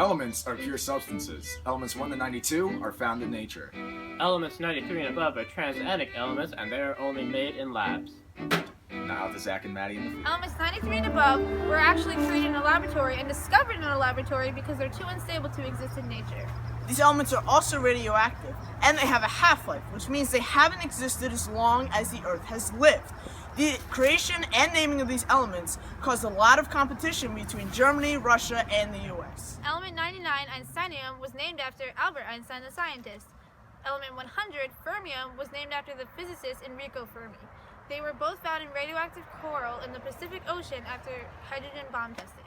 Elements are pure substances. Elements 1 to 92 are found in nature. Elements 93 and above are transuranic elements, and they are only made in labs. Now to Zach and Maddie in the field. Elements 93 and above were actually created in a laboratory and discovered in a laboratory because they're too unstable to exist in nature. These elements are also radioactive, and they have a half-life, which means they haven't existed as long as the Earth has lived. The creation and naming of these elements caused a lot of competition between Germany, Russia, and the US. Element 99, Einsteinium, was named after Albert Einstein, the scientist. Element 100, Fermium, was named after the physicist Enrico Fermi. They were both found in radioactive coral in the Pacific Ocean after hydrogen bomb testing.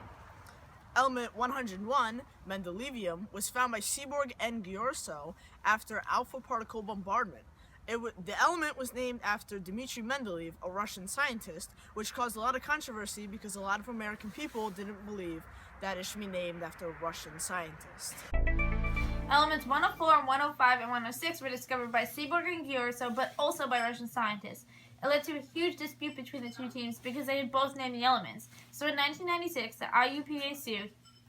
Element 101, mendelevium, was found by Seaborg and Ghiorso after alpha particle bombardment. The element was named after Dmitry Mendeleev, a Russian scientist, which caused a lot of controversy because a lot of American people didn't believe that it should be named after a Russian scientist. Elements 104 and 105 and 106 were discovered by Seaborg and Ghiorso, but also by Russian scientists. It led to a huge dispute between the two teams because they had both named the elements. So in 1996, the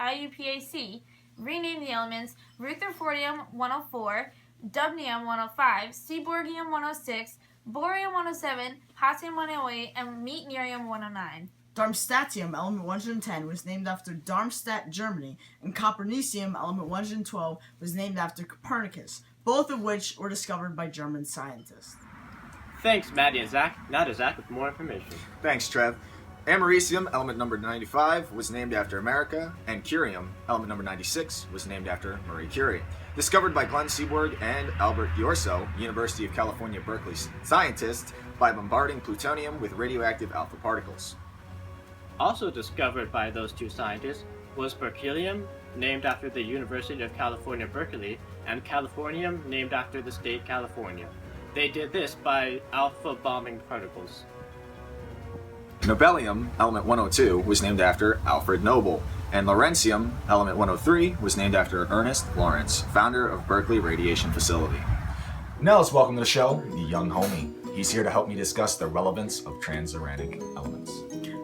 IUPAC renamed the elements Rutherfordium 104, Dubnium 105, Seaborgium 106, Bohrium 107, Hassium 108, and Meitnerium 109. Darmstadtium, element 110, was named after Darmstadt, Germany, and Copernicium, element 112, was named after Copernicus, both of which were discovered by German scientists. Thanks, Maddie and Zach. Now to Zach with more information. Thanks, Trev. Americium, element number 95, was named after America, and curium, element number 96, was named after Marie Curie. Discovered by Glenn Seaborg and Albert Ghiorso, University of California, Berkeley scientists, by bombarding plutonium with radioactive alpha particles. Also discovered by those two scientists was berkelium, named after the University of California, Berkeley, and californium, named after the state California. They did this by alpha bombing particles. Nobelium, element 102, was named after Alfred Nobel, and Lawrencium, element 103, was named after Ernest Lawrence, founder of Berkeley Radiation Facility. Nels, welcome to the show, the young homie. He's here to help me discuss the relevance of transuranic elements.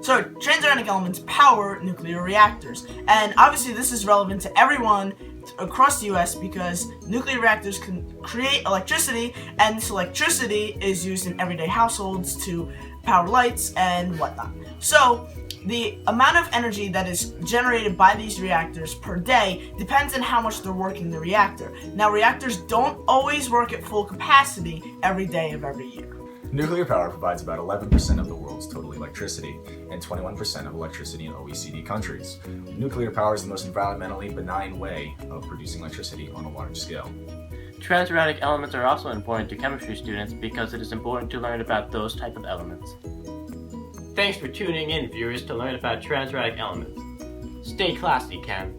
So, transuranic elements power nuclear reactors, and obviously this is relevant to everyone across the US because nuclear reactors can create electricity, and this electricity is used in everyday households to power lights and whatnot. So, the amount of energy that is generated by these reactors per day depends on how much they're working the reactor. Now, reactors don't always work at full capacity every day of every year. Nuclear power provides about 11% of the world's total electricity and 21% of electricity in OECD countries. Nuclear power is the most environmentally benign way of producing electricity on a large scale. Transuranic elements are also important to chemistry students because it is important to learn about those type of elements. Thanks for tuning in, viewers, to learn about transuranic elements. Stay classy, Ken.